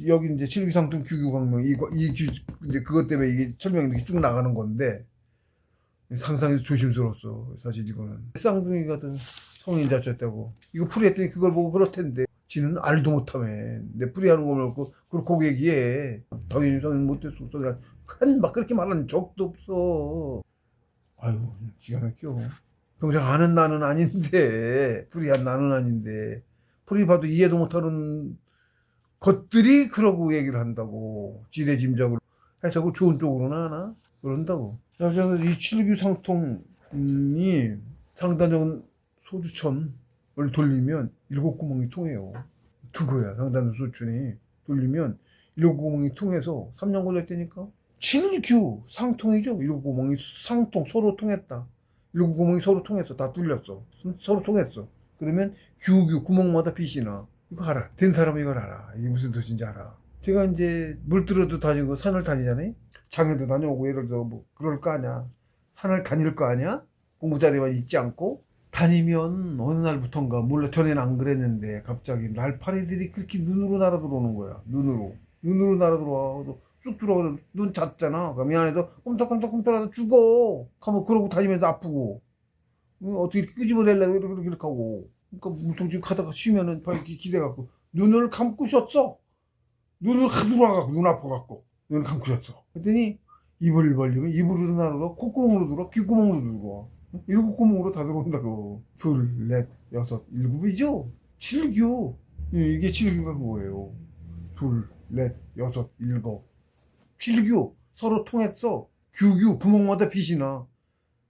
여기 이제 칠기상통 규규강명 이제 그것 때문에 이게 설명이 이렇게 쭉 나가는 건데 상상해서 조심스러웠어. 사실 이거는 쌍둥이거든. 성인 자체였다고 이거 풀이했더니 그걸 보고 그렇텐데 지는 알도 못하며 내 풀이하는 거 말고 그걸 고객이해. 당연히 성인 못했어. 내가 큰막 그렇게 말하는 적도 없어. 아유 기가 막혀. 평생 아는 나는 아닌데 풀이한 나는 아닌데 풀이 봐도 이해도 못하는 것들이 그러고 얘기를 한다고. 지레짐작으로 해석을 좋은 쪽으로나 하나 그런다고. 그래서 이 칠규상통이 상단전 소주천을 돌리면 일곱 구멍이 통해요. 그거야. 상단전 소주천이 돌리면 일곱 구멍이 통해서 3년 걸렸다니까. 칠규 상통이죠. 일곱 구멍이 상통 서로 통했다. 일곱 구멍이 서로 통했어. 다 뚫렸어. 서로 통했어. 그러면 규규 구멍마다 빛이 나. 이거 알아. 된 사람은 이걸 알아. 이게 무슨 뜻인지 알아. 제가 이제 물들어도 다니고 산을 다니잖아요. 장에도 다녀오고 예를 들어 뭐 그럴 거 아니야. 산을 다닐 거 아니야. 공부 자리만 있지 않고 다니면 어느 날부턴가 몰라 전에는 안 그랬는데 갑자기 날파리들이 그렇게 눈으로 날아 들어오는 거야. 눈으로 날아 들어와. 쑥 들어와. 눈 잤잖아. 그럼 미안해도 꼼짝꼼짝꼼짝하다 죽어. 가면 그러고 다니면서 아프고 어떻게 끄집어내려고 이렇게 하고. 그러니까 물통집 가다가 쉬면은 이렇게 기대갖고 눈을 감고 쉬었어. 눈을 하늘어갖고 눈 아파갖고 눈을 감고 쉬었어. 그랬더니 입을 벌리면 입으로도 나르고 콧구멍으로 들어 귓구멍으로 들어와. 일곱 구멍으로 다 들어온다고. 둘, 넷, 여섯, 일곱이죠. 칠규. 이게 칠규가 그거예요. 둘, 넷, 여섯, 일곱. 칠규 서로 통했어. 규규 구멍마다 빛이 나.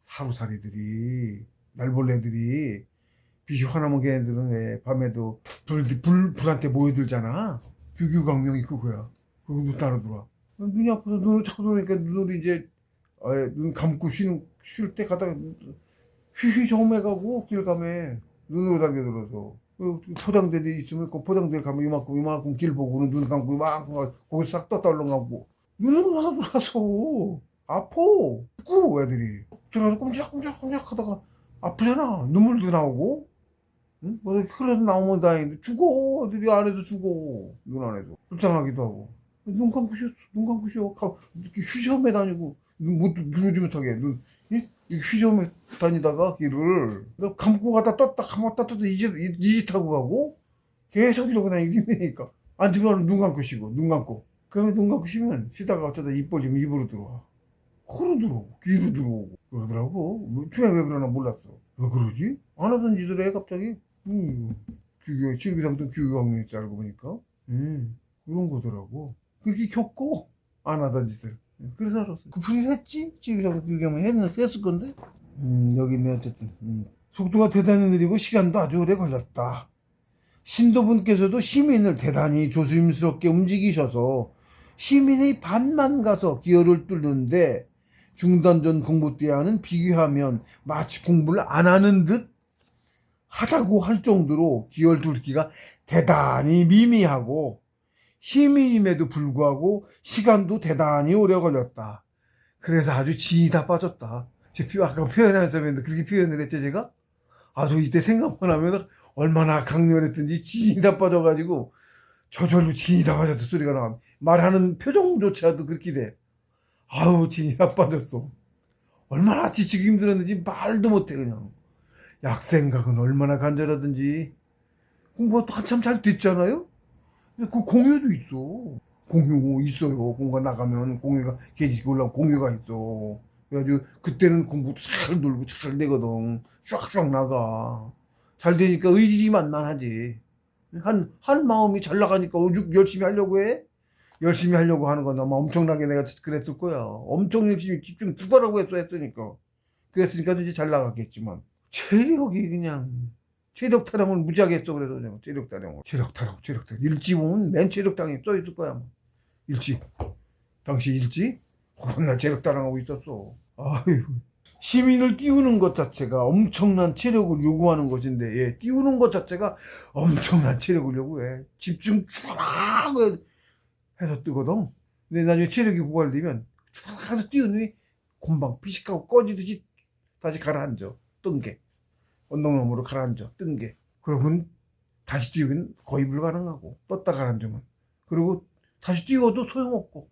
하루살이들이 날벌레들이 빛이 화나면 걔네들은 왜 밤에도 불한테 모여들잖아. 규규강명이 그거야. 그거 눈 따라 들어와. 눈이 아파서 눈을 자꾸 들어오니까 눈을 이제 아예 눈 감고 쉴 때 가다가 휘휘 저음해가고 길 가면 눈으로 달겨들어서 포장대들이 있으면 그 포장대를 가면 이만큼 길 보고는 눈 감고 이만큼 거기서 싹 떴다 올라가고 눈으로 하나 들어와서 아파. 꾸 애들이 들어가서 꼼짝꼼짝 하다가 아프잖아. 눈물도 나오고 응? 뭐 흘러서 나오면 다행인데 죽어. 애들이 안에서 죽어. 눈 안에도 불쌍하기도 하고. 눈 감고 쉬어. 눈 감고 쉬어. 이렇게 휘저음에 다니고 못 누르지 못하게 휘저음에 다니다가 길을 그러니까 감고 가다 떴다 감았다 떴다 이짓하고 가고 계속 이러고 다니니까 앉으면 눈 감고 쉬고 눈 감고 그러면 눈 감고 쉬면 쉬다가 어쩌다 입 벌리면 입으로 들어와. 코로 들어오고 귀로 들어오고 그러더라고. 처음에 왜 그러나 몰랐어. 왜 그러지? 안 하던 짓을 해 갑자기. 규규 칠기상통 규규학명이 알고 보니까 그런 거더라고. 그렇게 겪고 안 하던 짓을. 그래서 알았어. 그 풀이 했지? 칠기상통 규규학명 했을 건데. 여기 있네 어쨌든. 속도가 대단히 느리고 시간도 아주 오래 걸렸다. 신도분께서도 시민을 대단히 조심스럽게 움직이셔서 시민의 반만 가서 기어를 뚫는데 중단전 공부 때와는 비교하면 마치 공부를 안 하는 듯 하다고 할 정도로 기어를 뚫기가 대단히 미미하고 시민임에도 불구하고 시간도 대단히 오래 걸렸다. 그래서 아주 진이 다 빠졌다. 아까 표현하면서 그렇게 표현을 했죠 제가? 아주 이때 생각만 하면 얼마나 강렬했든지 진이 다 빠져가지고 저절로 진이 다 빠졌다 소리가 나. 말하는 표정조차도 그렇게 돼. 아우 진이 다 빠졌어. 얼마나 지치고 힘들었는지 말도 못해 그냥. 약생각은 얼마나 간절하든지 공부가 또 한참 잘 됐잖아요. 그 공유도 있어. 공유 있어요. 공부가 나가면 공유가 계집 올라가 공유가 있어. 그래가지고 그때는 공부도 잘 놀고 잘 되거든. 쫙쫙 나가. 잘 되니까 의지만만 하지. 한 마음이 잘 나가니까 열심히 하려고 해. 열심히 하려고 하는 건 아마 엄청나게 내가 그랬을 거야. 엄청 열심히 집중 두 달하고 했으니까. 그랬으니까 이제 잘 나갔겠지만. 체력이 그냥 체력 타령을 무지하게 했어. 그래서 내가 체력 타령 일지 보면 맨 체력 타령이 써 있을 거야. 일지 당시 일지 맨날 체력 타령하고 있었어. 아유 시민을 띄우는 것 자체가 엄청난 체력을 요구하는 것인데 예, 띄우는 것 자체가 엄청난 체력을 요구해. 집중 쫙 해서 뜨거든. 근데 나중에 체력이 고갈되면 쫙 해서 띄우니 금방 피식하고 꺼지듯이 다시 가라앉아. 뜬 게. 언덕너머로 가라앉아. 뜬 게. 그러면 다시 뛰기는 거의 불가능하고 떴다 가라앉으면. 그리고 다시 띄워도 소용없고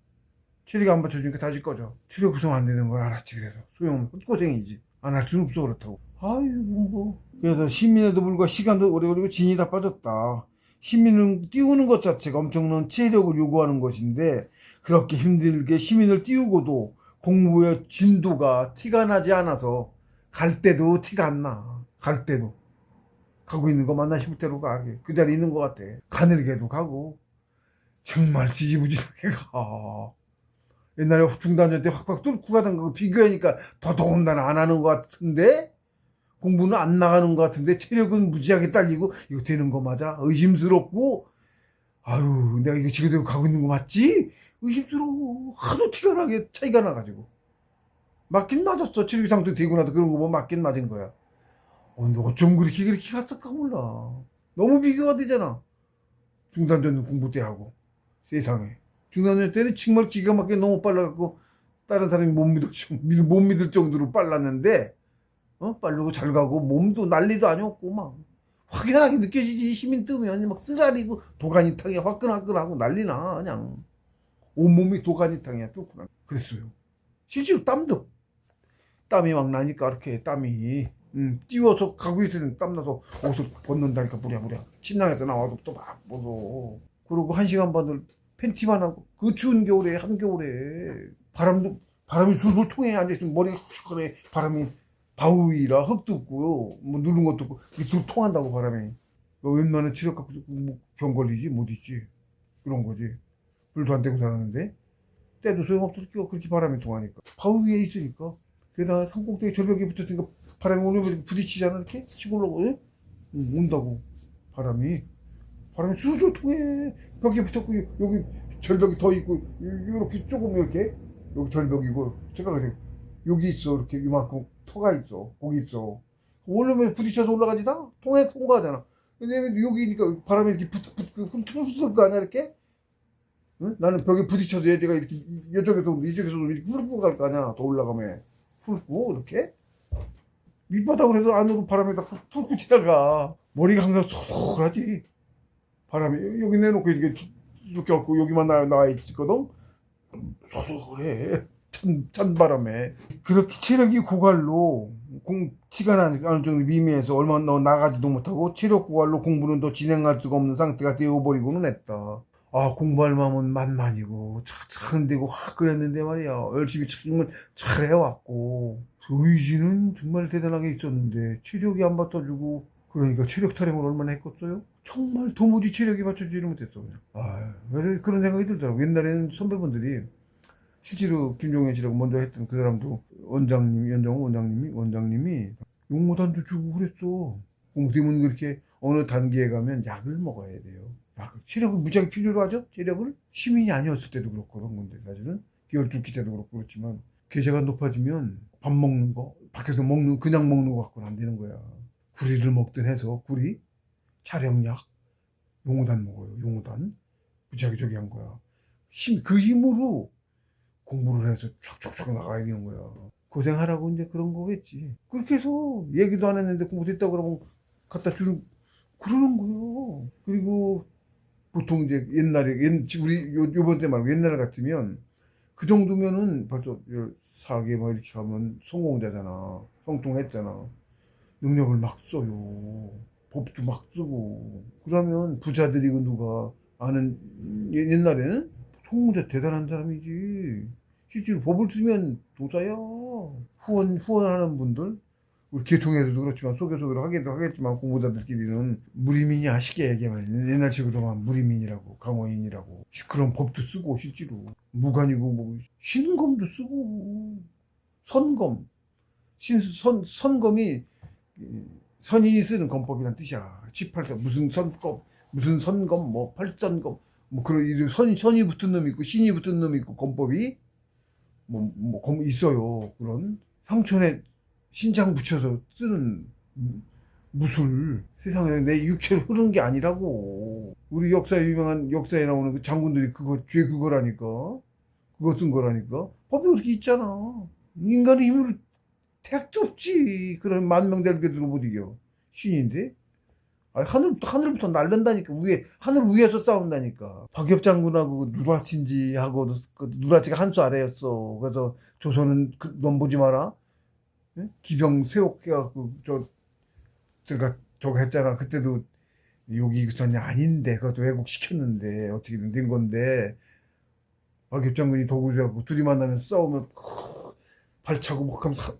체력이 안 받쳐주니까 다시 꺼져. 체력 구성 안 되는 걸 알았지. 그래서 소용없는 헛고생이지. 안 할 수는 없어 그렇다고. 아이고 뭐. 그래서 시민에도 불구하고 시간도 오래 걸리고 진이 다 빠졌다. 시민을 띄우는 것 자체가 엄청난 체력을 요구하는 것인데 그렇게 힘들게 시민을 띄우고도 공무의 진도가 티가 나지 않아서 갈 때도 티가 안 나. 갈 때도. 가고 있는 거 맞나 싶을 대로 가게. 그 자리에 있는 것 같아. 가늘게도 가고. 정말 지지부진하게 가. 옛날에 중단전 때 확확 뚫고 가던 거 비교하니까 더더군다나 안 하는 것 같은데 공부는 안 나가는 것 같은데 체력은 무지하게 딸리고 이거 되는 거 맞아? 의심스럽고 아유 내가 이거 지그대로 가고 있는 거 맞지? 의심스러워. 하도 티가 나게 차이가 나가지고 맞긴 맞았어. 체력 이상도 되고 나도 그런 거 보면 맞긴 맞은 거야. 근데 어쩜 그렇게 갔을까 몰라. 너무 비교가 되잖아. 중단전 공부 때 하고 세상에. 중단전 때는 정말 기가 막히게 너무 빨라갖고 다른 사람이 못 믿을 정도로 빨랐는데 빠르고 잘 가고 몸도 난리도 아니었고 막 확연하게 느껴지지. 시민 뜨면 막 쓰라리고 도가니탕이 화끈화끈하고 난리나. 그냥 온몸이 도가니탕이야. 뚫구나. 그랬어요. 실제로 땀이 막 나니까 이렇게 땀이 띄워서 가고 있으면 땀나서 옷을 벗는다니까. 부랴부랴 침낭에서 나와서 또 막 벗어. 그리고 1시간 반을 팬티만 하고 그 추운 겨울에 한겨울에 바람이 술술 통해 앉아있으면 머리가 후끈해. 바람이 바위라 흙도 없고요. 뭐 누른 것도 없고 술 통한다고 바람이. 웬만한 체력 갖고 뭐병 걸리지 못 있지. 그런 거지. 불도 안 떼고 살았는데 때도 소용없어. 그렇게 바람이 통하니까 바위 위에 있으니까. 게다가 산꼭대기 절벽에 붙었으니까 바람이 오면 부딪히잖아. 이렇게 치고 올라오고 온다고. 바람이 술술 통해. 벽에 붙었고 여기 절벽이 더 있고 이렇게 조금 이렇게 여기 절벽이고 생각하세요. 여기 있어. 이렇게 이만큼 터가 있어. 거기 있어. 원래면 부딪혀서 올라가지다 통과하잖아. 근데 여기니까 바람이 이렇게 훑을 거 아니야 이렇게. 응? 나는 벽에 부딪혀서 얘가 이렇게 이쪽에서도 이렇게 훑고 갈 거 아니야. 더 올라가면 훑고 이렇게 밑바닥으로 해서 안으로 바람에다 훑고 지나가. 머리가 항상 소소하지. 바람이 여기 내놓고 이렇게 갖고 여기만 나와 있거든. 소소해. 찬바람에. 그렇게 체력이 고갈로 티가 나는 정도 미미해서 얼마 나가지도 못하고 체력 고갈로 공부는 더 진행할 수가 없는 상태가 되어버리고는 했다. 공부할 마음은 만만이고 착착 되고 그랬는데 말이야. 열심히 정말 잘 해왔고 의지는 정말 대단하게 있었는데 체력이 안 받쳐주고. 그러니까 체력 타령을 얼마나 했겠어요? 정말 도무지 체력이 받쳐주지 못했어 그냥. 왜 그런 생각이 들더라고. 옛날에는 선배분들이 실제로 김종현 씨라고 먼저 했던 그 사람도 원장님이 용모단도 주고 그랬어. 공부 때문에 그렇게 어느 단계에 가면 약을 먹어야 돼요. 체력을 무지하게 필요로 하죠. 체력을 시민이 아니었을 때도 그렇거든. 근데 사실은 12기 때도 그렇고 그렇지만 계좌가 높아지면 밥 먹는 거 밖에서 그냥 먹는 거 갖고는 안 되는 거야. 구리를 먹든 해서 차량약 용모단 먹어요. 용모단 무지하게 저기 한 거야. 그 힘으로 공부를 해서 촥촥촥 나가야 되는 거야. 고생하라고 이제 그런 거겠지. 그렇게 해서 얘기도 안 했는데 공부됐다고 그러면 갖다 주는 그러는 거예요. 그리고 보통 이제 옛날에 우리 요번 때 말고 옛날 같으면 그 정도면은 벌써 4개 막 이렇게 가면 성공자잖아. 성통했잖아. 능력을 막 써요. 법도 막 쓰고. 그러면 부자들이고 누가 아는 옛날에는 성공자 대단한 사람이지. 실제로 법을 쓰면 도사야. 후원하는 분들, 우리 계통에서도 그렇지만 속여속여로 하기도 하겠지만 공부자들끼리는 무리민이야. 쉽게 얘기하면 옛날식으로만 무리민이라고 강호인이라고 그런 법도 쓰고 실제로 무관이고 뭐 신검도 쓰고 선검 선검이 선인이 쓰는 검법이란 뜻이야. 18세 무슨 선검 뭐 팔선검 뭐 그런 선이 붙은 놈이 있고 신이 붙은 놈이 있고 검법이 검 있어요. 그런 상천에 신장 붙여서 쓰는 무술. 세상에 내 육체로 흐르는 게 아니라고. 우리 유명한 역사에 나오는 그 장군들이 그거라니까. 그거 쓴 거라니까. 법이 그렇게 있잖아. 인간의 힘으로 택도 없지. 그런 만명대교도 못 이겨. 신인데. 아니, 하늘부터 날른다니까. 하늘 위에서 싸운다니까. 박엽 장군하고 누라친지 하고, 그 누라치가 한 수 아래였어. 그래서 조선은 넌 보지 마라. 응? 기병 세웠게갖고, 제가 저거 했잖아. 그때도 여기 전이 아닌데, 그것도 왜곡시켰는데, 어떻게 된 건데, 박엽 장군이 도구주하고 둘이 만나면 싸우면, 발차고 막 하면서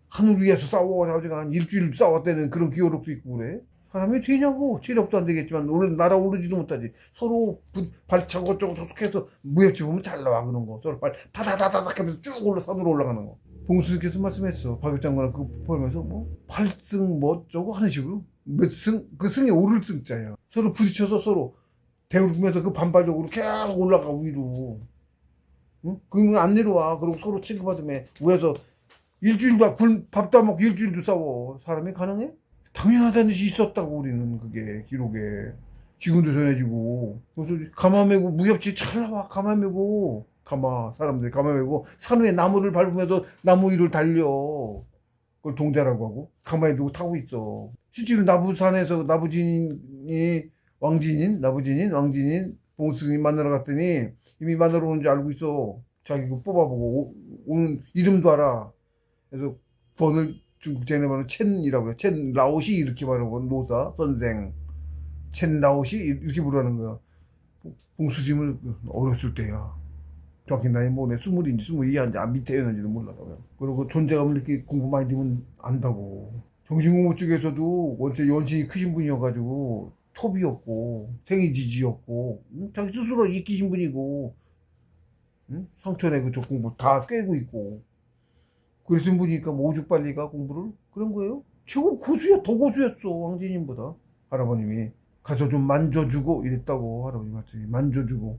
하늘 위에서 싸워. 나중에 한 일주일 싸웠다는 그런 기록도 있고 그래. 사람이 되냐고. 체력도 안 되겠지만 날아오르지도 못하지. 서로 발차고 어쩌고 저쩌고 해서 무협지 보면 잘 나와 그런 거. 서로 다다다다닥 하면서 쭉 산으로 올라가는 거. 봉수께서 말씀했어. 박엽 장관은 그거 보면서 뭐 8승 뭐 어쩌고 하는 식으로 몇 승? 그 승이 오를 승자야. 서로 부딪혀서 서로 대우르면서 그 반발적으로 계속 올라가 위로. 응? 그러면 안 내려와. 그리고 서로 취급받으면 위에서 일주일도 밥도 안 먹고 일주일도 싸워. 사람이 가능해? 당연하다는 듯이 있었다고 우리는 그게 기록에 지금도 전해지고. 그래서 가마 메고 무협지 잘 나와. 가마 메고 사람들이 가마 메고 산 위에 나무를 밟으면서 나무 위를 달려. 그걸 동자라고 하고 가마에 두고 타고 있어. 실제로 나부산에서 왕진인 봉수님 만나러 갔더니 이미 만나러 오는 줄 알고 있어. 자기 그 뽑아보고 오는 이름도 알아. 그래서 번을 중국 제네바는 첸이라고 그래. 첸 라오시 이렇게 말하는 건 노사 선생 첸 라오시 이렇게 부르는 거야. 봉수심을 어렸을 때야. 정확히 나이 뭐네 20인지 22인지 밑에였는지도 몰라. 그리고 존재감을 이렇게 공부 많이 되면 안다고. 정신공부 쪽에서도 원체 연신이 크신 분이어가지고 톱이었고 생이지지였고 자기 스스로 이기신 분이고 상처내 그쪽 공부 다 꿰고 있고 그랬은 분이니까 뭐 오죽빨리가 공부를 그런 거예요. 최고 고수야. 더 고수였어 왕진님보다. 할아버님이 가서 좀 만져주고 이랬다고. 할아버님 말씀이 만져주고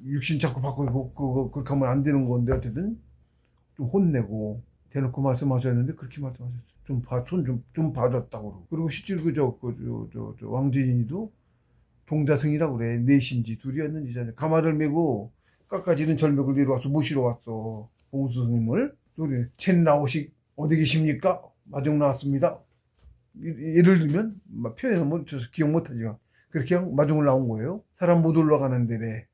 육신 자꾸 바꾸고 그렇게 하면 안 되는 건데 어쨌든 좀 혼내고 대놓고 말씀하셨는데 그렇게 말씀하셨어요. 좀 봐줬다고. 그리고 실제로 저 왕진이도 동자승이라고 그래. 넷인지 둘이었는지 가마를 메고 깎아지는 절벽을 내려와서 모시러 왔어. 봉수 스님을. 소리 첸 라오식 어디 계십니까? 마중 나왔습니다. 예를 들면 표현은 뭐 기억 못하지만 그렇게 마중을 나온 거예요. 사람 못 올라가는 데래.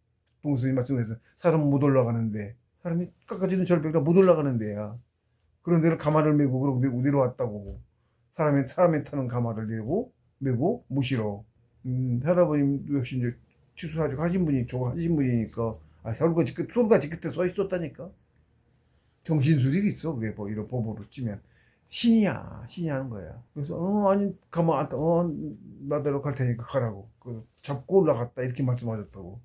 봉수 스님 말씀해서 사람 못 올라가는데 사람이 깎아지는 절벽이라 못 올라가는 데야. 그런 데를 가마를 메고 그러고 내려왔다고. 사람이 타는 가마를 메고 모시러. 할아버님 역시 이제 치수사직 하신 분이니까 서울같이 끝에 서 있었다니까. 정신수직이 있어. 그게 뭐 이런 법으로 치면 신이 하는 거야. 그래서 아니 가만 안 나대로 갈 테니까 가라고. 잡고 올라갔다 이렇게 말씀하셨다고.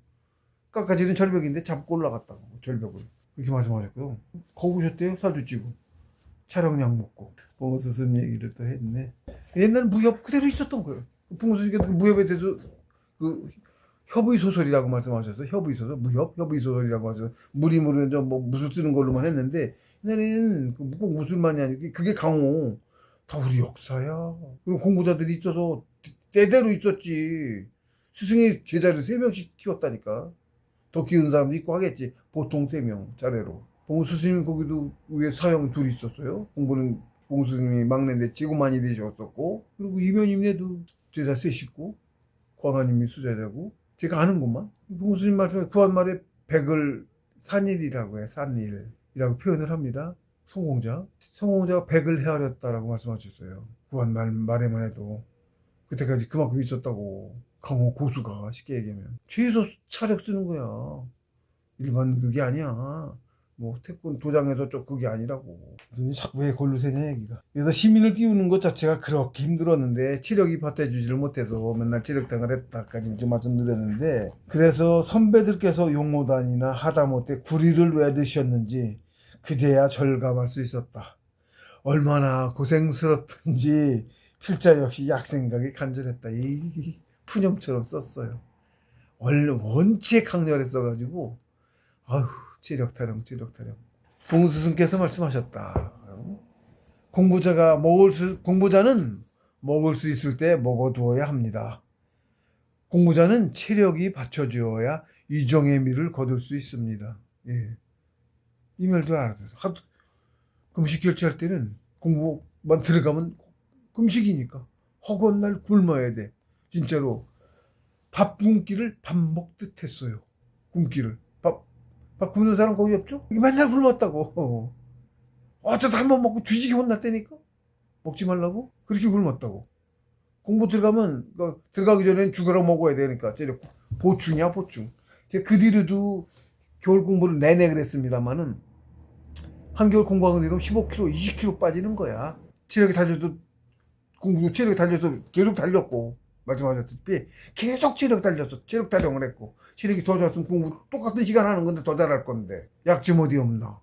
깎아지는 절벽인데 잡고 올라갔다고 절벽을 그렇게 말씀하셨고요. 거우셨대요. 살도 찌고 촬영약 먹고 봉수스님 얘기를 또 했네. 옛날 무협 그대로 있었던 거예요. 봉수님께서 무협에 대해서 그 협의소설이라고 말씀하셨어요. 협의소설, 협의소설이라고 하셔서 무리무리는 뭐 무술 쓰는 걸로만 했는데 옛날에는 꼭 무술만이 아니고 그게 강호 다 우리 역사야. 그리고 공부자들이 있어서 때대로 있었지. 스승이 제자를 3명씩 키웠다니까. 더 키우는 사람도 있고 하겠지. 보통 3명 자례로. 봉수 스님 거기도 위에 사형 둘이 있었어요. 공부는 봉수 스님이 막내인데 제고 많이 되셨었고, 그리고 이면임네도 제자 셋이고 광하님이 수제자고. 제가 아는 것만. 봉수 스님 말씀에 구한말에 백을 산일이라고 해. 산일이라고 표현을 합니다. 성공자가 백을 헤아렸다라고 말씀하셨어요. 구한말에만 해도 그때까지 그만큼 있었다고. 강호 고수가 쉽게 얘기하면 뒤에서 차력 쓰는 거야. 일반 그게 아니야. 뭐 태권 도장에서 쪽 그게 아니라고. 무슨 자꾸 왜 골로 새냐 얘기가. 그래서 시민을 띄우는 것 자체가 그렇게 힘들었는데 체력이 받쳐주지를 못해서 맨날 체력당을 했다까지 좀 말씀드렸는데, 그래서 선배들께서 용모단이나 하다못해 구리를 왜 드셨는지 그제야 절감할 수 있었다. 얼마나 고생스럽든지 필자 역시 약 생각이 간절했다. 이 푸념처럼 썼어요. 원체 강렬했어가지고 아휴 체력 타령. 봉수승께서 말씀하셨다. 공부자는 먹을 수 있을 때 먹어두어야 합니다. 공부자는 체력이 받쳐주어야 이정의 미를 거둘 수 있습니다. 예. 이 말도 알아요. 금식 결제할 때는 공부만 들어가면 금식이니까 허구한 날 굶어야 돼. 진짜로. 밥 굶기를 밥 먹듯 했어요. 굶기를. 밥 굶는 사람 거기 없죠? 이게 맨날 굶었다고. 어쩌다 한 번 먹고 뒤지게 혼났다니까? 먹지 말라고? 그렇게 굶었다고. 공부 들어가면, 들어가기 전엔 죽으라고 먹어야 되니까. 보충이야, 보충. 제가 그 뒤로도 겨울 공부를 내내 그랬습니다만은, 한겨울 공부하고 뒤로 15kg, 20kg 빠지는 거야. 체력이 달려도, 공부도 체력이 달려서 계속 달렸고, 말씀하셨듯이 계속 체력 달렸어. 체력 타령을 했고, 체력이 더 좋았으면 공부 똑같은 시간 하는 건데 더 잘할 건데. 약 좀 어디 없나?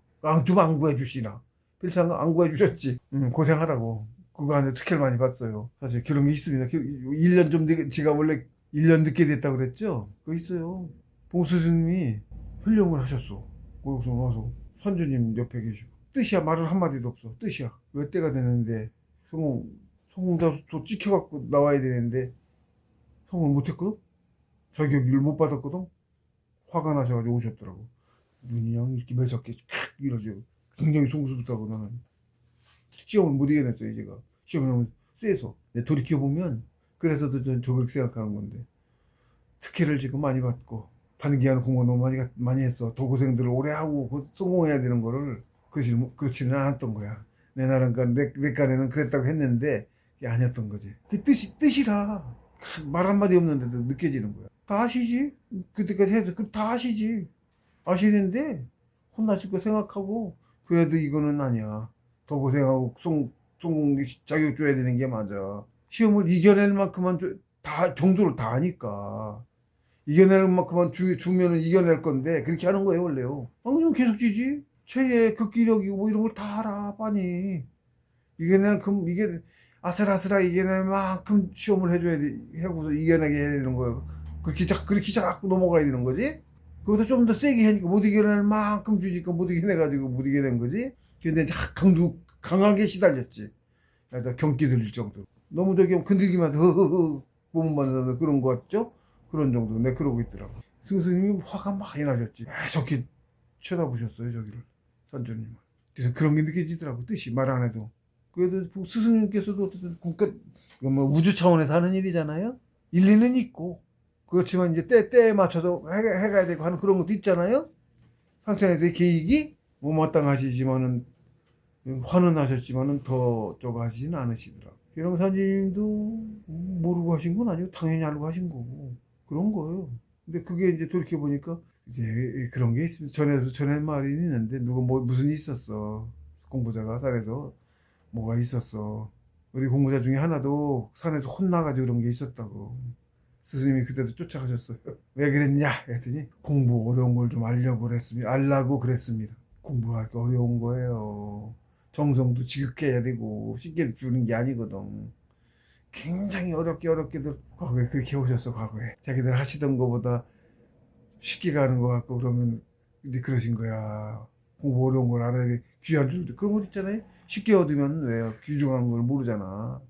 좀 안 구해주시나? 필상 안 구해주셨지. 고생하라고. 그거 안에 특혜를 많이 봤어요. 사실 그런 게 있습니다. 1년 좀 늦게, 제가 원래 1년 늦게 됐다고 그랬죠? 그거 있어요. 봉수스님이 훈령을 하셨어. 거기서 와서 선주님 옆에 계시고. 뜻이야. 말을 한마디도 없어. 뜻이야. 왜 때가 되는데 성공자도 찍혀갖고 나와야 되는데 성공을 못했거든? 자격을 못 받았거든? 화가 나셔가지고 오셨더라고. 눈이 그냥 이렇게 매섭게 이러죠. 굉장히 송수부다고 나는. 시험을 못 이겨냈어요, 제가. 시험을 너무 세서. 돌이켜보면, 그래서도 전 저렇게 생각하는 건데. 특혜를 지금 많이 받고, 단기간 공부 너무 많이 했어. 더 고생들을 오래 하고, 성공해야 되는 거를, 그렇지는 않았던 거야. 내 나름간, 내 깐에는 그랬다고 했는데, 그게 아니었던 거지. 그 뜻이라. 말 한마디 없는데도 느껴지는 거야. 다 아시지? 그때까지 해도, 다 아시지? 아시는데, 혼나실 거 생각하고, 그래도 이거는 아니야. 더 고생하고 성공 자격 줘야 되는 게 맞아. 시험을 이겨낼 만큼만 정도를 다 하니까 이겨낼 만큼만 주면은 이겨낼 건데 그렇게 하는 거예요 원래요. 좀 계속 지지. 최애 극기력이고 뭐 이런 걸 다 알아 빤히. 이게 아슬아슬하게 이겨낼 만큼 시험을 해줘야 돼. 해고서 이겨내게 해야 되는 거예요. 그렇게 자꾸 넘어가야 되는 거지. 그보다 좀 더 세게 하니까 못 이겨낼 만큼 주니까 못 이겨내가지고 못 이겨낸 거지. 근데 이제 강하게 시달렸지. 경기 들릴 정도. 너무 저기 건들기만 허허허 보면 만 그런 거 같죠? 그런 정도. 내가 그러고 있더라고. 스승님이 화가 많이 나셨지. 계속 이렇게 쳐다보셨어요 저기를. 선조님을. 그래서 그런 게 느껴지더라고. 뜻이 말 안 해도. 그래도 스승님께서도 어쨌든 뭐 우주 차원에서 하는 일이잖아요. 일리는 있고. 그렇지만 이제 때에 맞춰서 해가야 되고 하는 그런 것도 있잖아요. 상천에서의 계획이 못마땅하시지만은 화는 나셨지만은 더 저거 하시진 않으시더라고. 기령사님도 모르고 하신 건 아니고 당연히 알고 하신 거고 그런 거예요. 근데 그게 이제 돌이켜 보니까 이제 그런 게 있습니다. 전에 말이 있는데 누가 무슨 일이 있었어. 공부자가 산에서 뭐가 있었어. 우리 공부자 중에 하나도 산에서 혼나가지고 그런 게 있었다고. 스승님이 그때도 쫓아가셨어요. 왜 그랬냐? 했더니 공부 어려운 걸 좀 알라고 그랬습니다. 공부할 게 어려운 거예요. 정성도 지극히 해야 되고 쉽게 주는 게 아니거든. 굉장히 어렵게들 과거에 그렇게 오셨어. 과거에 자기들 하시던 것보다 쉽게 가는 것 같고 그러면 이제 그러신 거야. 공부 어려운 걸 알아야 돼. 귀한 줄도 그런 것 있잖아요. 쉽게 얻으면 왜요? 귀중한 걸 모르잖아.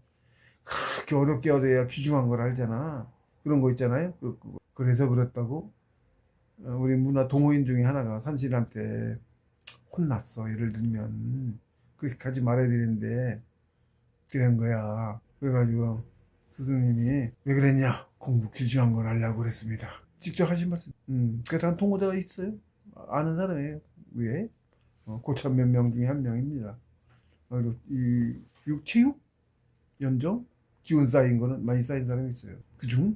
그렇게 어렵게 얻어야 귀중한 걸 알잖아. 그런 거 있잖아요. 그래서 그렇다고 우리 문화 동호인 중에 하나가 산신한테 혼났어. 예를 들면 그렇게 하지 말아야 되는데 그런 거야. 그래가지고 스승님이 왜 그랬냐? 공부 귀중한 걸 알려고 그랬습니다. 직접 하신 말씀. 그래서 한 통호자가 있어요. 아는 사람이에요. 위에 고참 몇 명 중에 한 명입니다. 그리고 이 체육 연정 기운 쌓인 거는 많이 쌓인 사람이 있어요. 그중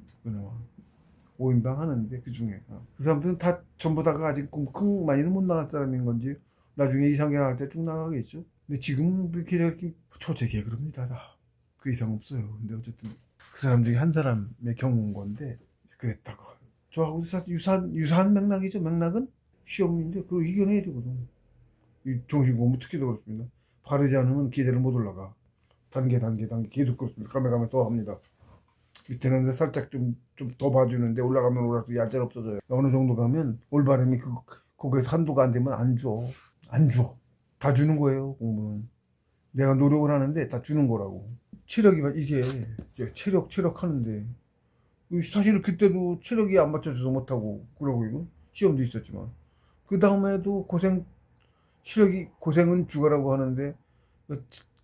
5인방 하는데 그 중에 그 사람들은 다 전부 다가 아직 큰 많이는 못 나갈 사람인 건지 나중에 이상계 나갈 때 쭉 나가겠죠. 근데 지금 이렇게 초재기에 그럽니다. 다. 그 이상 없어요. 근데 어쨌든 그 사람 중에 한 사람의 경우인 건데 그랬다고. 저하고 유사한 맥락이죠. 맥락은 시험인데 그걸 이겨내야 되거든. 이 정신공부 특히 더 그렇습니다. 바르지 않으면 기대를 못 올라가. 단계 계속 그렇습니다. 가면 더 합니다. 밑에는 살짝 좀 더 봐주는데 올라가면 올라갈수록 얄짤 없어져요. 어느 정도 가면 올바름이 거기에서 한도가 안 되면 안 줘. 다 주는 거예요. 공부는. 내가 노력을 하는데 다 주는 거라고. 체력이 이게 체력 하는데 사실 그때도 체력이 안 맞춰져서 못하고 그러고 이거 시험도 있었지만 그 다음에도 고생은 죽어라고 하는데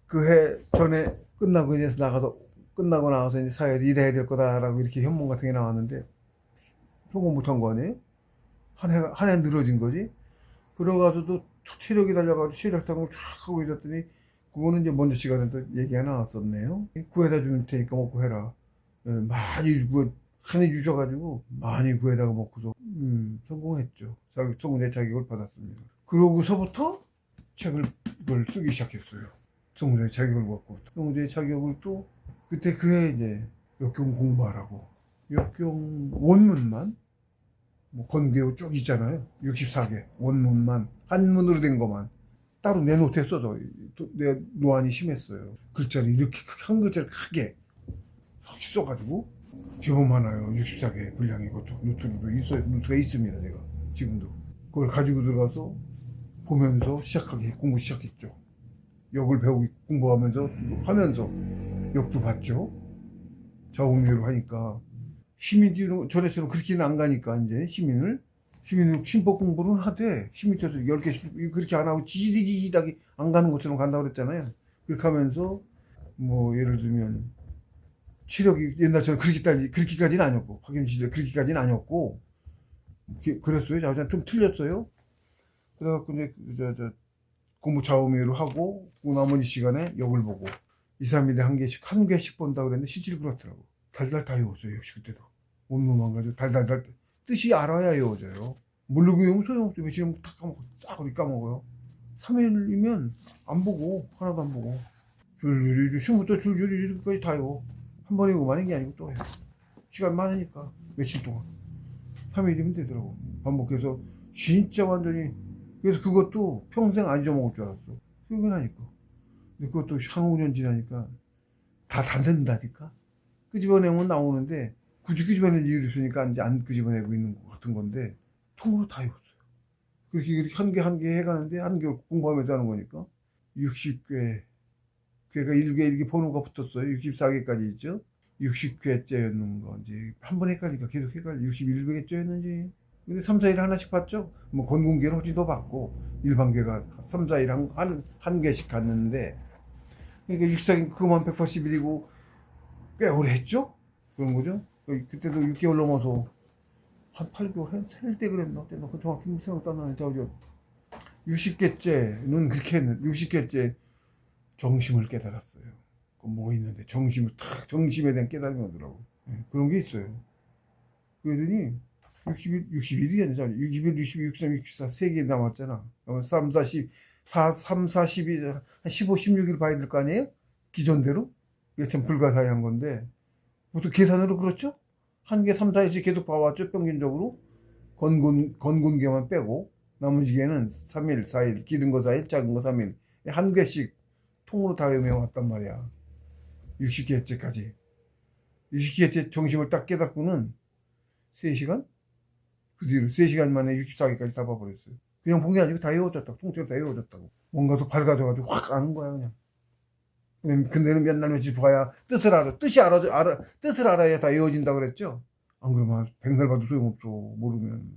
그 해 전에 끝나고 이제 나가서 끝나고 나와서 이제 사회에서 일해야 될 거다라고 이렇게 현문 같은 게 나왔는데 성공 못한 거 아니에요? 한 해 늘어진 거지. 그러가서도 체력이 달려가지고 체력당을 쫙 하고 있었더니 그거는 이제 먼저 시간에 또 얘기가 나왔었네요. 구해다 줄 테니까 먹고 해라. 많이 많이 주셔가지고 많이 구해다가 먹고서 성공했죠. 성공대 자격을 받았습니다. 그러고서부터 책을 그걸 쓰기 시작했어요. 성공대 자격을 받고 성공대 자격을 또 그때 그해 이제 역경 공부하라고 역경 원문만 뭐 건개우 쭉 있잖아요. 64개 원문만 한문으로 된 것만 따로 내 노트에 써서 내 노안이 심했어요. 글자를 이렇게 한 글자를 크게 써가지고 제법 많아요. 64개 분량이. 것도 노트도 있어요. 노트가 있습니다. 제가 지금도 그걸 가지고 들어가서 보면서 공부 시작했죠. 역을 배우고 공부하면서 하면서 역도 봤죠. 자웅미로 하니까 시민들은 저래서는 그렇게는 안 가니까 이제 시민은 신법 공부는 하되 시민들도 10개씩 그렇게 안 하고 지지직하게 안 가는 것처럼 간다고 그랬잖아요. 그렇게 하면서 뭐 예를 들면 체력이 옛날처럼 그렇게까지는 아니었고 박영 시대 그렇게까지는 아니었고 그랬어요. 좀 틀렸어요. 그래갖고 이제 공부 좌우미로 하고 그 나머지 시간에 역을 보고 2, 3일에 한 개씩 본다 그랬는데 실제로 그렇더라고. 달달 다 외웠어요. 역시 그때도 원문만 가지고 달달달 뜻이 알아야 외워져요. 모르고 외우면 소용없어요. 며칠 다 까먹고 싸그리 까먹어요. 3일이면 안 보고 하나도 안 보고 줄줄이 시험부터 줄줄이 다 외워. 한 번에 외우고 마는 게 아니고 또 해요. 시간 많으니까 며칠 동안 3일이면 되더라고. 반복해서 진짜 완전히. 그래서 그것도 평생 안 잊어먹을 줄 알았어. 기억이 나니까. 근데 그것도 한 5년 지나니까 다 된다니까. 끄집어내면 나오는데 굳이 끄집어낼 이유를 없으니까 이제 안 끄집어내고 있는 것 같은 건데 통으로 다 외웠어요. 그렇게 한 개 해가는데 한 개월 공부하면서 하는 거니까 60개 괴가 1개 번호가 붙었어요. 64개까지 있죠. 60개째였는 거 이제 한 번 헷갈리니까 계속 헷갈려. 61개째였는지. 근데 3, 4일 하나씩 봤죠. 뭐 건공계는 훨씬 더 받고 일반계가 3, 4일 한 개씩 갔는데 그러니까 64개 그거만 180일이고 꽤 오래 했죠. 그런 거죠. 그때도 6개월 넘어서 한 8개월 할 때 그랬나? 그때 그 정확히 생각도 안 나는데 60개째는 그렇게 했는데 60개째 정심을 깨달았어요. 뭐 있는데 정심에 대한 깨달음이 오더라고. 그런 게 있어요. 그러더니 61일이 아니잖아. 61, 62, 63, 64 3개 남았잖아. 3, 4, 10, 3, 4, 12, 한 15, 16일 봐야 될 거 아니에요? 기존대로? 이게 참 불가사의한 건데 보통 계산으로 그렇죠? 한 개 3, 4일씩 계속 봐왔죠? 평균적으로 건곤계만 빼고 나머지 개는 3일, 4일, 기른 거 4일, 작은 거 3일 한 개씩 통으로 다 외워왔단 말이야. 60개째까지 60개째 정심을 딱 깨닫고는 3시간? 그 뒤로 3시간 만에 64개까지 다 봐버렸어요. 그냥 본 게 아니고 다 외워졌다고. 통째로 다 외워졌다고. 뭔가 더 밝아져가지고 확 아는 거야 그냥. 근데는 몇 날 며칠 봐야 뜻을 알아. 뜻을 알아야 다 외워진다 그랬죠. 안 그러면 100날 봐도 소용없어. 모르면.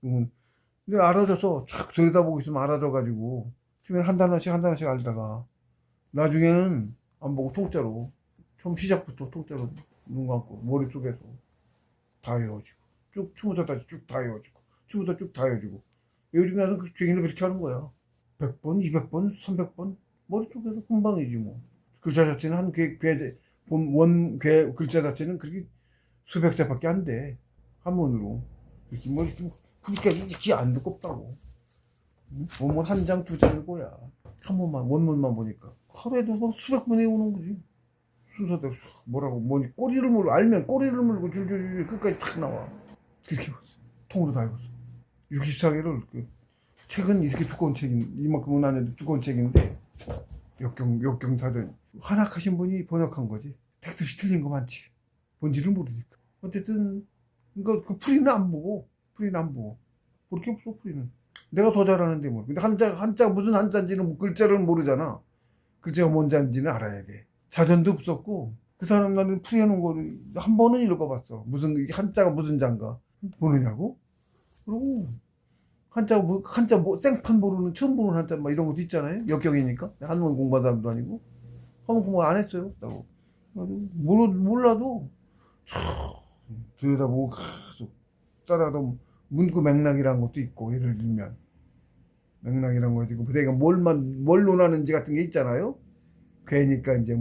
근데 알아져서 쫙 들여다보고 있으면 알아져가지고 처음에 한 단어씩 알다가 나중에는 안 보고 통짜로 처음 시작부터 통짜로 눈 감고 머릿속에서 다 외워지고 쭉 처음부터 다시 쭉 다 외워지고 처음부터 쭉 다 외워지고 외워지고 나서 그 죄인을 그렇게 하는 거야. 100번, 200번, 300번 머릿속에서 금방이지 뭐. 글자 자체는 글자 자체는 그렇게 수백 자밖에 안 돼. 한문으로. 그렇게 뭐 그렇게 기 안 두껍다고. 원문 한 장, 두 장일 거야. 원문만 보니까. 하루에도 뭐 수백 번 외우는 거지. 순서대로 뭐라고, 꼬리를 물고, 알면 꼬리를 물고 줄줄줄 끝까지 탁 나와. 그렇게 봤어. 통으로 다 읽었어. 64개를, 책은 이렇게 두꺼운 이만큼은 아니어도 두꺼운 책인데, 역경사전. 한학하신 분이 번역한 거지. 텍스트 틀린 거 많지. 뭔지를 모르니까. 어쨌든, 그 풀이는 안 보고. 볼 게 없어, 풀이는. 내가 더 잘하는데 뭐. 근데 한자 무슨 한자인지는 글자를 모르잖아. 글자가 뭔 자인지는 알아야 돼. 자전도 없었고 그 사람 나는 풀이해놓은 거를 한 번은 읽어봤어. 무슨 한자가 무슨 자인가 보느냐고. 그리고 한자 생판 모르는 처음 보는 한자 이런 것도 있잖아요. 역경이니까 한문 공부한 사람도 아니고 한문 공부 안 했어요. 몰라도 참 들여다보고 계속 따라도 문구 맥락이라는 것도 있고, 예를 들면 맥락이라는 것도 있고, 내가 뭘 논하는지 같은 게 있잖아요. 그러니까 이제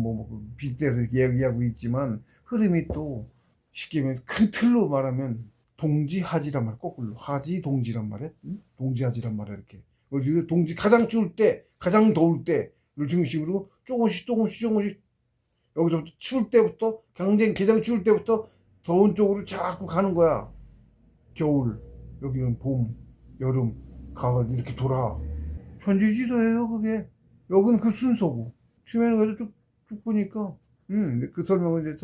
빅데이터에서 이렇게 얘기하고 있지만, 흐름이 또 쉽게 말하면 큰 틀로 말하면 동지하지란 말, 거꾸로 하지 동지란 말이야. 응? 동지하지란 말이야. 이렇게 그래서 동지 가장 추울 때, 가장 더울 때를 중심으로 조금씩 여기서부터 추울 때부터 가장 추울 때부터 더운 쪽으로 자꾸 가는 거야. 겨울, 여기는 봄, 여름, 가을 이렇게 돌아. 편지지도예요 그게. 여기는 그 순서고. 처음에는 그래도 쭉 보니까 그 설명을 이제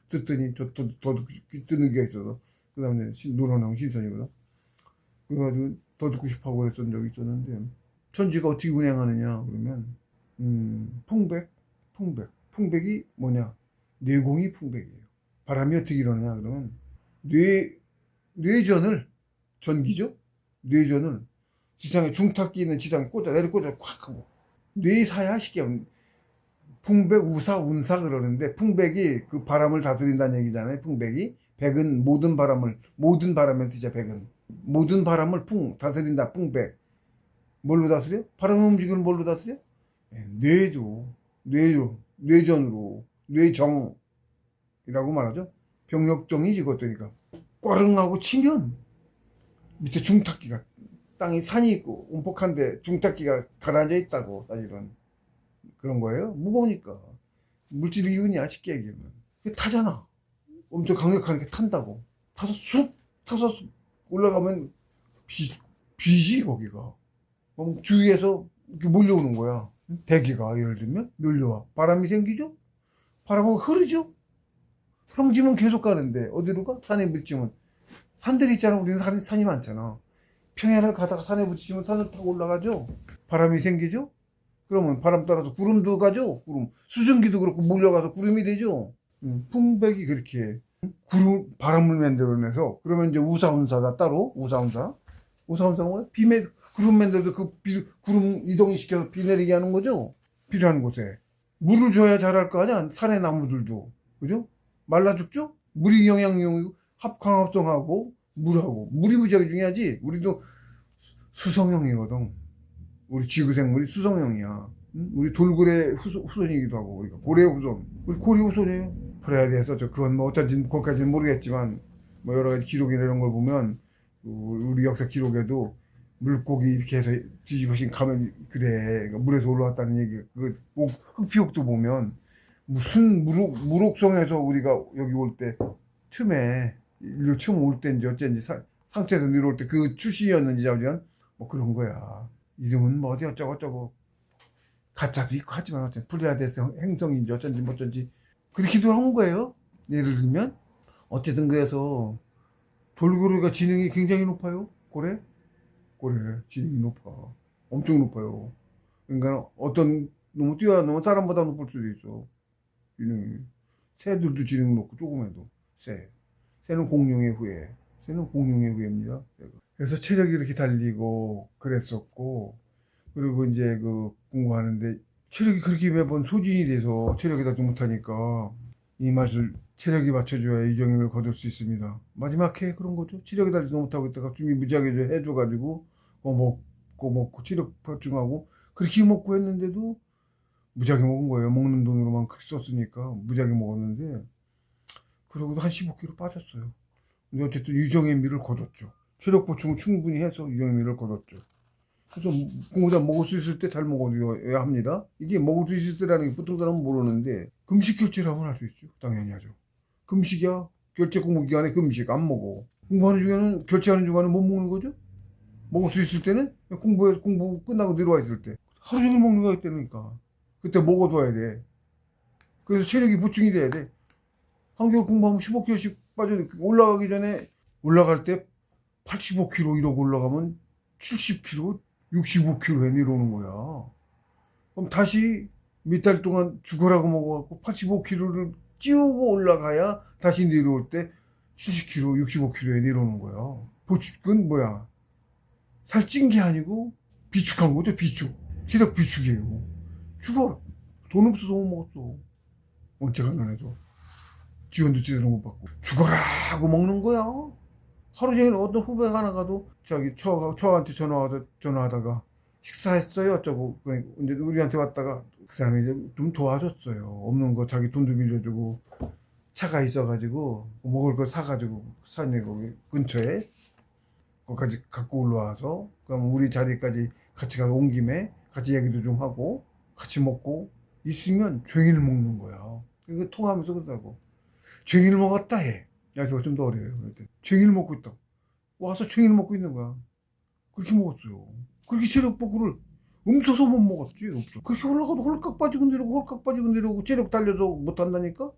듣더니 더 듣는 게 있어서 그 다음에 노론하고 신선이거든. 그래가지고 더 듣고 싶어하고 했던 적이 있었는데, 천지가 어떻게 운행하느냐 그러면 풍백이 뭐냐, 뇌공이 풍백이에요. 바람이 어떻게 일어나냐 그러면 뇌전을, 전기죠, 뇌전을 지상에, 중탁기 있는 지상에 내려 꽂아 콱 하고, 뇌사야 쉽게 하면 풍백, 우사, 운사 그러는데, 풍백이 그 바람을 다스린다는 얘기잖아요. 풍백이, 백은 모든 바람을 뜻이야. 백은 모든 바람을 다스린다. 풍백. 뭘로 다스려? 바람 움직이는 뭘로 다스려? 뇌전으로, 뇌정이라고 말하죠. 병력정이지 그것들이니까. 꽈릉하고 치면 밑에 중탁기가, 땅이 산이 있고 움푹한데 중탁기가 가라앉아 있다고, 사실은 그런 거예요. 무거우니까. 물질 기운이야, 쉽게 얘기하면. 타잖아. 엄청 강력하게 탄다고. 타서 올라가면 비지 거기가. 주위에서 이렇게 몰려오는 거야. 대기가 예를 들면 밀려와. 바람이 생기죠? 바람은 흐르죠? 평지면 계속 가는데 어디로 가? 산에 부딪히면. 산들이 있잖아. 우리는 산이 많잖아. 평야를 가다가 산에 부딪히면 산을 타고 올라가죠? 바람이 생기죠? 그러면 바람 따라서 구름도 가죠? 구름. 수증기도 그렇고 몰려가서 구름이 되죠? 풍백이 그렇게 바람을 만들어내서, 그러면 이제 우사운사가 따로, 우사운사가 뭐야? 구름 만들어서 구름 이동이 시켜서 비 내리게 하는 거죠? 필요한 곳에. 물을 줘야 자랄 거 아니야? 산의 나무들도. 그죠? 말라 죽죠? 물이 영양용이고, 광합성하고, 물이 무지하게 중요하지? 우리도 수성형이거든. 우리 지구생물이 수성형이야. 우리 돌고래 후손이기도 하고, 우리가 고래 후손. 우리 고래 후손이에요. 그래야 돼서 그건 어쩐지 거기까지는 모르겠지만, 여러 가지 기록이나 이런 걸 보면, 우리 역사 기록에도 물고기 이렇게 해서 뒤집어진 가면 그래. 그러니까 물에서 올라왔다는 얘기. 흑피옥도 보면 무슨 무록성에서 우리가 여기 올 때 틈에 인류 처음 올 때인지 어쩐지 상태에서 내려올 때 그 출신이었는지 자우전 그런 거야. 이름은 어디 어쩌고 가짜도 있고 하지만 어쨌든 플레이아데스 행성인지 어쩐지 그렇게도 한 거예요. 예를 들면 어쨌든 그래서 돌고래가 지능이 굉장히 높아요. 고래 지능이 높아. 엄청 높아요. 그러니까 어떤 너무 뛰어난 사람보다 높을 수도 있어. 지능이. 새들도 지능 높고 조금해도. 새는 공룡의 후예입니다. 그래서 체력이 이렇게 달리고 그랬었고, 그리고 이제 공부하는데 체력이 그렇게 매번 소진이 돼서 체력이 닿지 못하니까 이 맛을 체력이 맞춰줘야 이정임을 거둘 수 있습니다. 마지막 해 그런 거죠. 체력이 달리지 못하고 있다가 준비 무지하게 해줘가지고 먹고 체력 보충하고 그렇게 먹고 했는데도 무지하게 먹은 거예요. 먹는 돈으로만 그렇게 썼으니까 무지하게 먹었는데, 그러고도 한 15kg 빠졌어요. 근데 어쨌든 유정의 미를 거뒀죠. 체력 보충을 충분히 해서 유정의 미를 거뒀죠. 그래서 공부다 먹을 수 있을 때 잘 먹어야 합니다. 이게 먹을 수 있을 때라는 게 보통 사람은 모르는데, 금식 결제를 하면 할 수 있죠. 당연히 하죠. 금식이야. 결제 공부 기간에 금식 안 먹어. 공부하는 중에는, 결제하는 중간에 못 먹는 거죠. 먹을 수 있을 때는 공부 끝나고 내려와 있을 때 하루 종일 먹는 거기 때문이니까 그때 먹어둬야 돼. 그래서 체력이 보충이 돼야 돼. 한겨울 공부하면 15kg씩 빠져. 올라가기 전에, 올라갈 때 85kg 이러고 올라가면 70kg, 65kg에 내려오는 거야. 그럼 다시 몇 달 동안 죽으라고 먹어갖고 85kg를 찌우고 올라가야 다시 내려올 때 70kg, 65kg에 내려오는 거야. 보충은 뭐야? 살찐 게 아니고 비축한 거죠. 비축. 체력 비축이에요. 죽어. 돈 없어서 못 먹었어. 원책 안 해도 지원도 제대로 못 받고 죽어라 하고 먹는 거야. 하루 종일 어떤 후배가 하나 가도 자기 처한테 전화하다가 식사했어요 어쩌고 그러니까 이제 우리한테 왔다가 그 사람이 이제 좀 도와줬어요. 없는 거 자기 돈도 빌려주고 차가 있어가지고 먹을 거 사가지고 산에 거기 근처에 거기까지 갖고 올라와서 그럼 우리 자리까지 같이 가서 온 김에 같이 얘기도 좀 하고 같이 먹고 있으면 종일 먹는 거야. 이거 통화하면서 그러다고 종일 먹었다 해. 야 저거 좀 더 어려요. 종일 먹고 있다. 와서 종일 먹고 있는 거야. 그렇게 먹었어요. 그렇게 체력 복구를 음소서 못 먹었지. 없어. 그렇게 올라가도 홀깍 빠지고 내려오고 홀깍 빠지고 내려오고 체력 달려서 못 한다니까.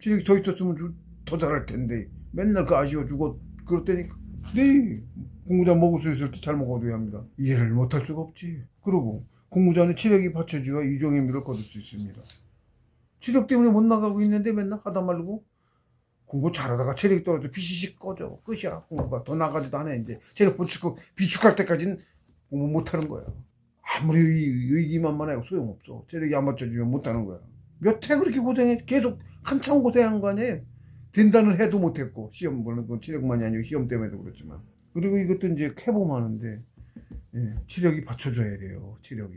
체력이 더 있었으면 더 잘할 텐데 맨날 그 아쉬워 죽어 그렇다니까. 네 공부자 먹을 수 있을 때 잘 먹어줘야 합니다. 이해를 못할 수가 없지. 그러고 공부자는 체력이 받쳐줘야 이종의 미를 거둘 수 있습니다. 체력 때문에 못 나가고 있는데 맨날 하다 말고 공부 잘하다가 체력이 떨어져 비시식 꺼져 끝이야. 공부가 더 나가지도 않아. 이제 체력 비축할 때까지는 공부 못하는 거야. 아무리 의기만만하고 소용없어. 체력이 안 받쳐주면 못하는 거야. 몇 해 그렇게 고생해. 계속 한참 고생한 거 아니에요. 된다는 해도 못했고 시험 보는 건 체력만이 아니고 시험 때문에도 그렇지만. 그리고 이것도 이제 해보하는데 예, 체력이 받쳐줘야 돼요. 체력이.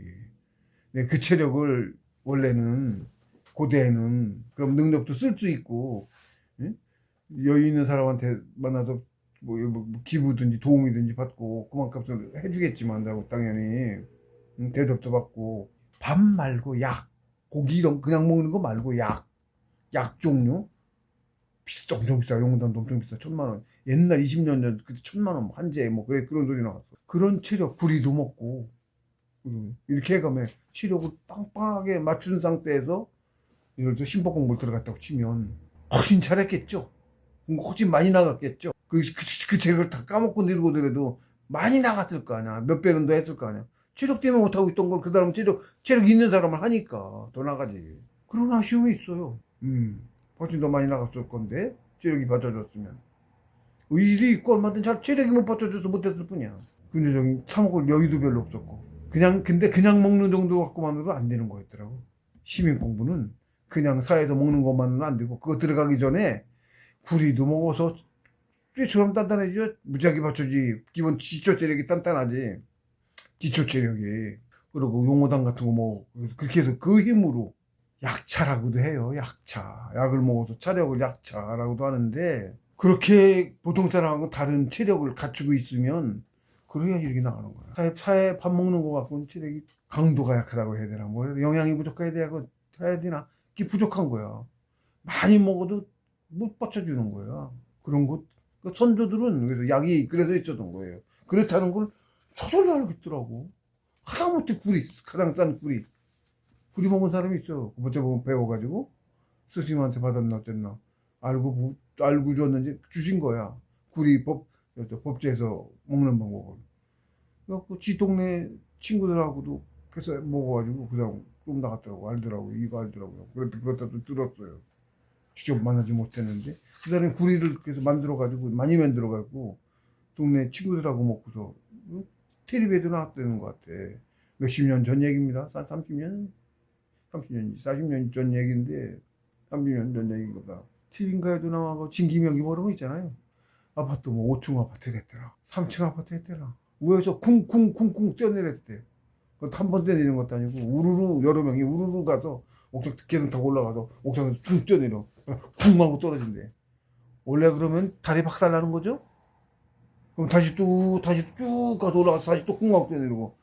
네, 그 체력을 원래는 고대에는 그럼 능력도 쓸 수 있고 예? 여유 있는 사람한테 만나서 뭐 기부든지 도움이든지 받고 그만큼 해주겠지만 당연히 대접도 받고 밥 말고 약 고기 이런 그냥 먹는 거 말고 약 종류 엄청 비싸. 용단도 엄청 비싸. 1,000만 원. 옛날 20년 전 그때 1,000만 원 한제 뭐 그런 소리 나왔어. 그런 체력 구리도 먹고 이렇게 해가면 체력을 빵빵하게 맞춘 상태에서 예를 들어 신법 공부를 들어갔다고 치면 훨씬 잘했겠죠. 훨씬 많이 나갔겠죠. 그 체력을 다 까먹고 늙어더라도 많이 나갔을 거 아니야. 몇 배는 더 했을 거 아니야. 체력 때문에 못하고 있던 걸 그 사람 체력 있는 사람을 하니까 더 나가지. 그런 아쉬움이 있어요. 훨씬 더 많이 나갔을 건데 체력이 받쳐줬으면 의지도 있고 얼마든 잘 체력이 못 받쳐줘서 못했을 뿐이야. 근데 저기 사먹을 여유도 별로 없었고 근데 그냥 먹는 정도 갖고만으로 안 되는 거였더라고. 시민 공부는 그냥 사회에서 먹는 것만은 안 되고 그거 들어가기 전에 구리도 먹어서 쇠처럼 단단해져. 무지하게 받쳐지. 기본 기초 체력이 단단하지. 기초 체력이. 그리고 용어당 같은 거 뭐 그렇게 해서 그 힘으로 약차라고도 해요. 약차. 약을 먹어서 차력을 약차라고도 하는데 그렇게 보통 사람하고 다른 체력을 갖추고 있으면 그래야 이렇게 나가는 거야. 사회 밥 먹는 거 갖고는 체력이 강도가 약하다고 해야 되나 뭐 영양이 부족해야 해야 되나 그게 부족한 거야. 많이 먹어도 못 받쳐주는 거야. 그런 것 선조들은 그래서 약이 그래서 있었던 거예요. 그렇다는 걸 초절로 알겠더라고. 하다못해 가장 싼 구리 먹은 사람이 있어. 그때 보면 배워가지고 스승님한테 받았나 어쨌나 알고 줬는지 주신 거야. 법제에서 먹는 방법을. 그래갖고 지 동네 친구들하고도 그래서 먹어가지고 그냥 좀 나갔더라고. 이거 알더라고요. 그것도 들었어요. 직접 만나지 못했는데 그 사람이 구리를 계속 만들어가지고 많이 만들어가지고 동네 친구들하고 먹고서 텔레비에도 나왔다는 것 같아. 몇십 년 전 얘기입니다. 30년 40년 전 얘기인데 30년 전 얘기보다 TV인가에도 나와서 진기명기 뭐 이런 거 있잖아요. 아파트 뭐 5층 아파트 됐더라. 3층 아파트 됐더라. 위에서 쿵쿵쿵쿵 뛰어내렸대. 한 번 뛰어내리는 것도 아니고 우르르 여러 명이 우르르 가서 옥상 계단 타고 올라가서 옥상에서 쭉 뛰어내려. 쿵 하고 떨어진대. 원래 그러면 다리 박살 나는 거죠? 그럼 다시 쭉 가서 올라가서 다시 또 쿵 하고 뛰어내리고.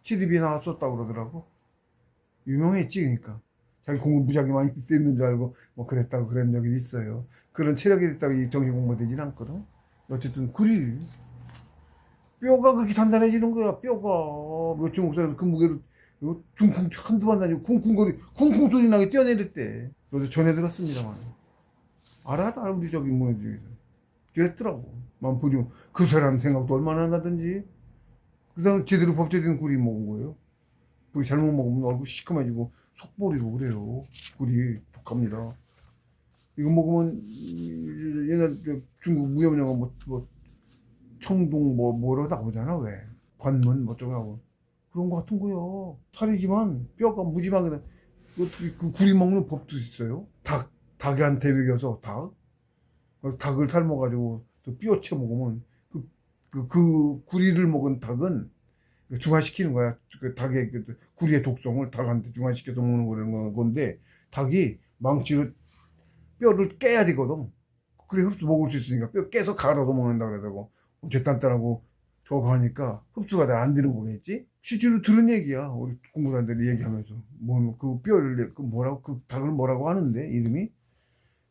TV에 나왔었다고 그러더라고. 유명했지, 그러니까. 자기 공부 무지하게 많이 했는 줄 알고 뭐 그랬다고 그런 적이 있어요. 그런 체력이 됐다고 이 정신 공부가 되진 않거든. 어쨌든 뼈가 그렇게 단단해지는 거야. 뼈가 몇층 옥상에서 그 무게로 둥쿵 한두 번 다니고 쿵쿵 소리 나게 뛰어내렸대. 그래서 전해 들었습니다만 알아 우리 저기 뭐야 중에서 그랬더라고. 만 보죠. 그 사람 생각도 얼마나 나든지. 그 사람 제대로 법제된 구리 먹은 거예요. 구리 잘못 먹으면 얼굴 시커매지고 속보리고 그래요. 구리 독합니다. 이거 먹으면 옛날 중국 무협 영화 뭐 청동 뭐로 나오잖아. 왜 관문 뭐 저거 하고 그런 거 같은 거요. 살이지만 뼈가 무지막이 그 구리 먹는 법도 있어요. 닭한테 먹여서 닭을 삶아가지고 또 뼈채 먹으면 그 구리를 먹은 닭은 중화시키는 거야. 그 닭의 그 구리의 독성을 닭한테 중화시켜서 먹는 거라는 건데 닭이 망치로 뼈를 깨야 되거든. 그래 흡수 먹을 수 있으니까 뼈 깨서 갈아서 먹는다 그러더라고. 어째 단단하고 저거 하니까 흡수가 잘 안 되는 거겠지? 실제로 들은 얘기야. 우리 공부단들이 얘기하면서 뭐 그 뼈를 그 뭐라고 그 닭을 뭐라고 하는데 이름이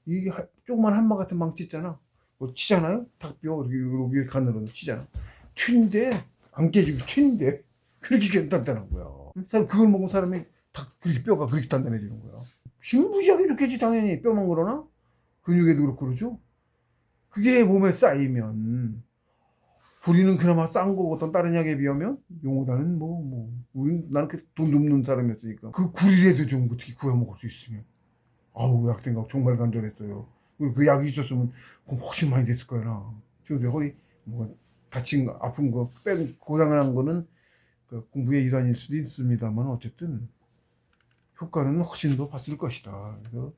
이 조그만 한마 같은 망치 있잖아. 뭐 치잖아요. 닭뼈 이렇게 가늘어서 치잖아. 튄데 안 깨지고 튄데 그렇게 단단한 거야. 사람 그걸 먹은 사람이 닭 그렇게 뼈가 그렇게 단단해지는 거야. 신부지하게 좋겠지 당연히 뼈만 그러나 근육에도 그렇고 그러죠. 그게 몸에 쌓이면 우리는 그나마 싼 거 어떤 다른 약에 비하면 용어다는 우린 나는 돈 없는 사람이었으니까 그 구리라도 좀 어떻게 구해 먹을 수 있으면 아우 약 생각 정말 간절했어요. 그리고 그 약이 있었으면 그럼 훨씬 많이 됐을 거야 나. 지금 내 허리 뭐 다친 거 아픈 거 뺀 고장난 거는 그 공부의 일환일 수도 있습니다만 어쨌든 효과는 훨씬 더 봤을 것이다. 그래서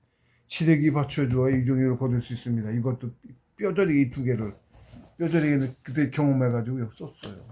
시래기 받쳐줘야 이종류를 거둘 수 있습니다. 이것도 뼈저리기 2개를 뼈저리기는 그때 경험해가지고 썼어요.